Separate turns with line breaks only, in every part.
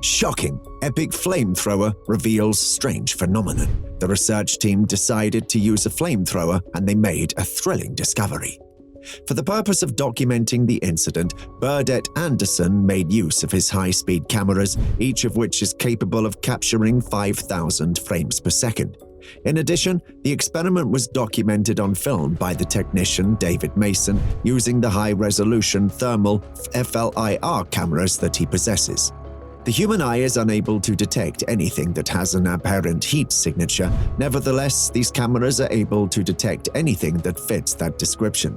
Shocking! Epic Flamethrower reveals strange phenomenon. The research team decided to use a flamethrower and they made a thrilling discovery. For the purpose of documenting the incident, Burdett Anderson made use of his high-speed cameras, each of which is capable of capturing 5,000 frames per second. In addition, the experiment was documented on film by the technician David Mason using the high-resolution thermal FLIR cameras that he possesses. The human eye is unable to detect anything that has an aberrant heat signature. Nevertheless, these cameras are able to detect anything that fits that description.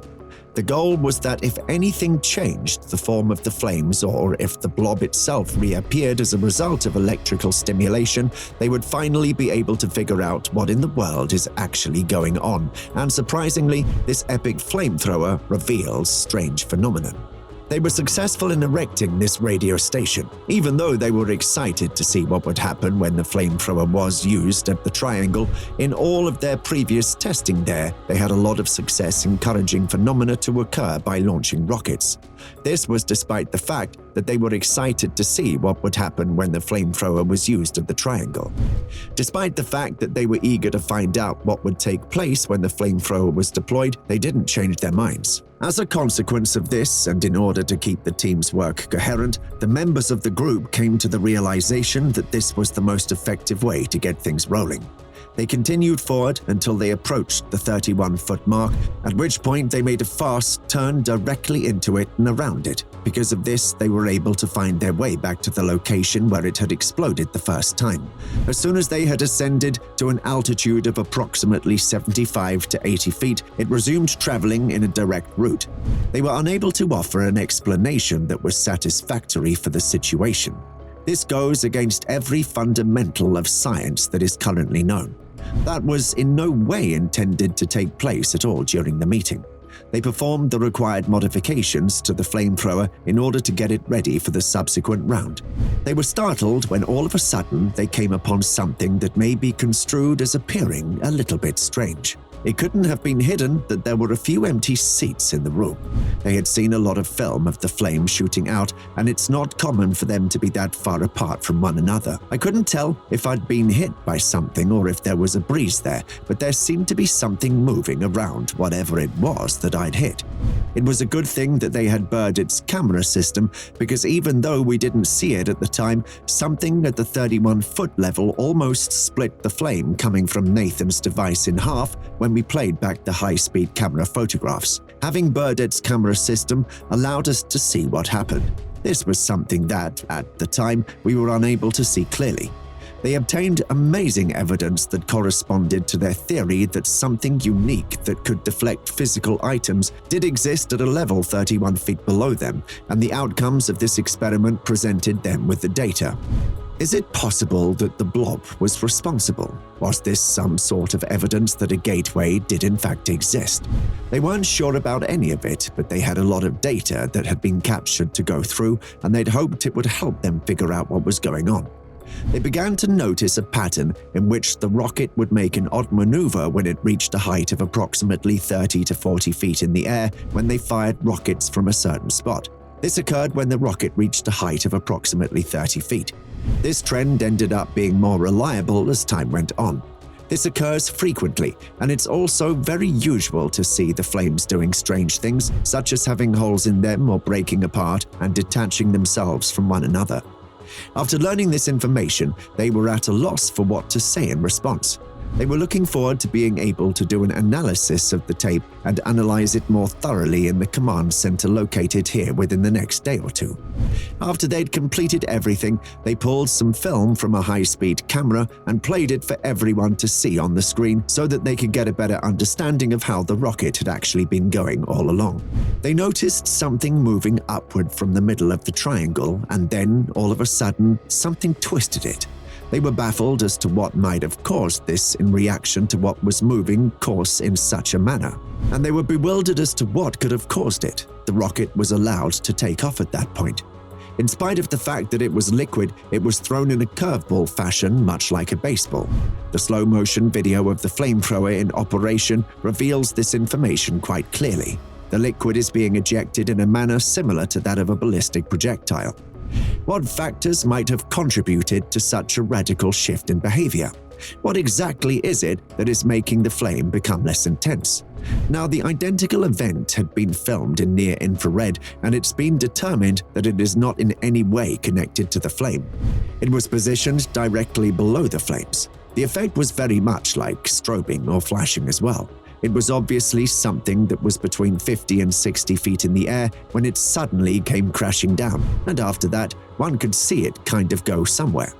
The goal was that if anything changed the form of the flames or if the blob itself reappeared as a result of electrical stimulation, they would finally be able to figure out what in the world is actually going on. And surprisingly, this epic flamethrower reveals strange phenomenon. They were successful in erecting this radio station. Even though they were excited to see what would happen when the flamethrower was used at the triangle, in all of their previous testing there, they had a lot of success encouraging phenomena to occur by launching rockets. This was despite the fact that they were excited to see what would happen when the flamethrower was used at the triangle. Despite the fact that they were eager to find out what would take place when the flamethrower was deployed, they didn't change their minds. As a consequence of this, and in order to keep the team's work coherent, the members of the group came to the realization that this was the most effective way to get things rolling. They continued forward until they approached the 31-foot mark, at which point they made a fast turn directly into it and around it. Because of this, they were able to find their way back to the location where it had exploded the first time. As soon as they had ascended to an altitude of approximately 75 to 80 feet, it resumed traveling in a direct route. They were unable to offer an explanation that was satisfactory for the situation. This goes against every fundamental of science that is currently known. That was in no way intended to take place at all during the meeting. They performed the required modifications to the flamethrower in order to get it ready for the subsequent round. They were startled when all of a sudden they came upon something that may be construed as appearing a little bit strange. It couldn't have been hidden that there were a few empty seats in the room. They had seen a lot of film of the flame shooting out, and it's not common for them to be that far apart from one another. I couldn't tell if I'd been hit by something or if there was a breeze there, but there seemed to be something moving around whatever it was that I'd hit. It was a good thing that they had Burdett's camera system, because even though we didn't see it at the time, something at the 31-foot level almost split the flame coming from Nathan's device in half when we played back the high-speed camera photographs. Having Burdett's camera system allowed us to see what happened. This was something that, at the time, we were unable to see clearly. They obtained amazing evidence that corresponded to their theory that something unique that could deflect physical items did exist at a level 31 feet below them, and the outcomes of this experiment presented them with the data. Is it possible that the blob was responsible? Was this some sort of evidence that a gateway did in fact exist? They weren't sure about any of it, but they had a lot of data that had been captured to go through, and they'd hoped it would help them figure out what was going on. They began to notice a pattern in which the rocket would make an odd maneuver when it reached a height of approximately 30 to 40 feet in the air when they fired rockets from a certain spot. This occurred when the rocket reached a height of approximately 30 feet. This trend ended up being more reliable as time went on. This occurs frequently, and it's also very usual to see the flames doing strange things, such as having holes in them or breaking apart and detaching themselves from one another. After learning this information, they were at a loss for what to say in response. They were looking forward to being able to do an analysis of the tape and analyze it more thoroughly in the command center located here within the next day or two. After they'd completed everything, they pulled some film from a high-speed camera and played it for everyone to see on the screen so that they could get a better understanding of how the rocket had actually been going all along. They noticed something moving upward from the middle of the triangle, and then, all of a sudden, something twisted it. They were baffled as to what might have caused this in reaction to what was moving course in such a manner, and they were bewildered as to what could have caused it. The rocket was allowed to take off at that point. In spite of the fact that it was liquid, it was thrown in a curveball fashion, much like a baseball. The slow-motion video of the flamethrower in operation reveals this information quite clearly. The liquid is being ejected in a manner similar to that of a ballistic projectile. What factors might have contributed to such a radical shift in behavior? What exactly is it that is making the flame become less intense? Now, the identical event had been filmed in near-infrared, and it's been determined that it is not in any way connected to the flame. It was positioned directly below the flames. The effect was very much like strobing or flashing as well. It was obviously something that was between 50 and 60 feet in the air when it suddenly came crashing down, and after that, one could see it kind of go somewhere.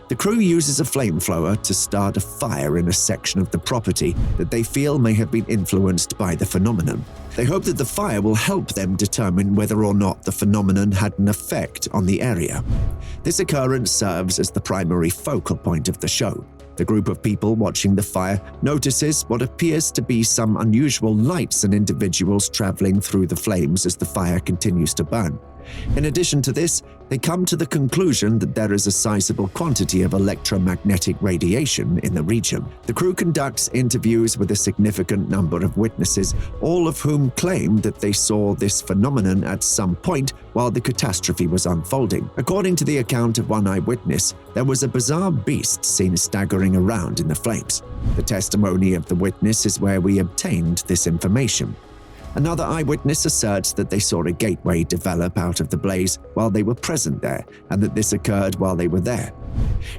The crew uses a flamethrower to start a fire in a section of the property that they feel may have been influenced by the phenomenon. They hope that the fire will help them determine whether or not the phenomenon had an effect on the area. This occurrence serves as the primary focal point of the show. The group of people watching the fire notices what appears to be some unusual lights and individuals traveling through the flames as the fire continues to burn. In addition to this, they come to the conclusion that there is a sizable quantity of electromagnetic radiation in the region. The crew conducts interviews with a significant number of witnesses, all of whom claim that they saw this phenomenon at some point while the catastrophe was unfolding. According to the account of one eyewitness, there was a bizarre beast seen staggering around in the flames. The testimony of the witness is where we obtained this information. Another eyewitness asserts that they saw a gateway develop out of the blaze while they were present there, and that this occurred while they were there.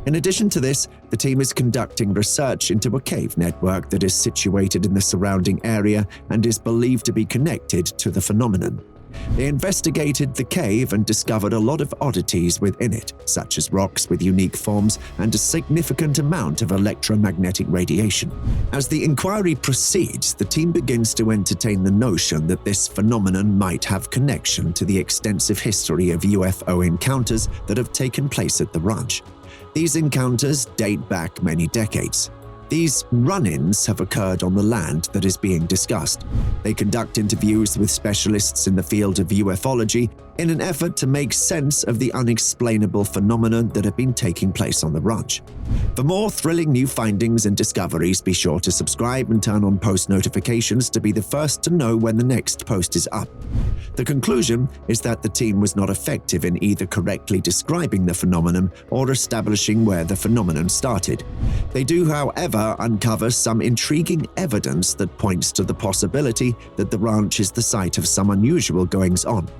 In addition to this, the team is conducting research into a cave network that is situated in the surrounding area and is believed to be connected to the phenomenon. They investigated the cave and discovered a lot of oddities within it, such as rocks with unique forms and a significant amount of electromagnetic radiation. As the inquiry proceeds, the team begins to entertain the notion that this phenomenon might have connection to the extensive history of UFO encounters that have taken place at the ranch. These encounters date back many decades. These run-ins have occurred on the land that is being discussed. They conduct interviews with specialists in the field of ufology in an effort to make sense of the unexplainable phenomena that have been taking place on the ranch. For more thrilling new findings and discoveries, be sure to subscribe and turn on post notifications to be the first to know when the next post is up. The conclusion is that the team was not effective in either correctly describing the phenomenon or establishing where the phenomenon started. They do, however, uncover some intriguing evidence that points to the possibility that the ranch is the site of some unusual goings-on.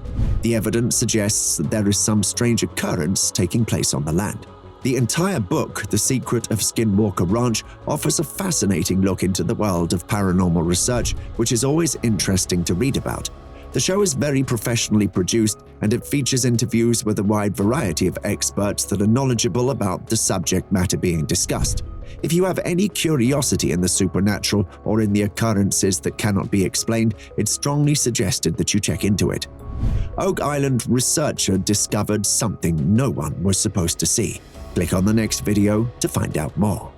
The evidence suggests that there is some strange occurrence taking place on the land. The entire book, The Secret of Skinwalker Ranch, offers a fascinating look into the world of paranormal research, which is always interesting to read about. The show is very professionally produced, and it features interviews with a wide variety of experts that are knowledgeable about the subject matter being discussed. If you have any curiosity in the supernatural or in the occurrences that cannot be explained, it's strongly suggested that you check into it. Oak Island researcher discovered something no one was supposed to see. Click on the next video to find out more.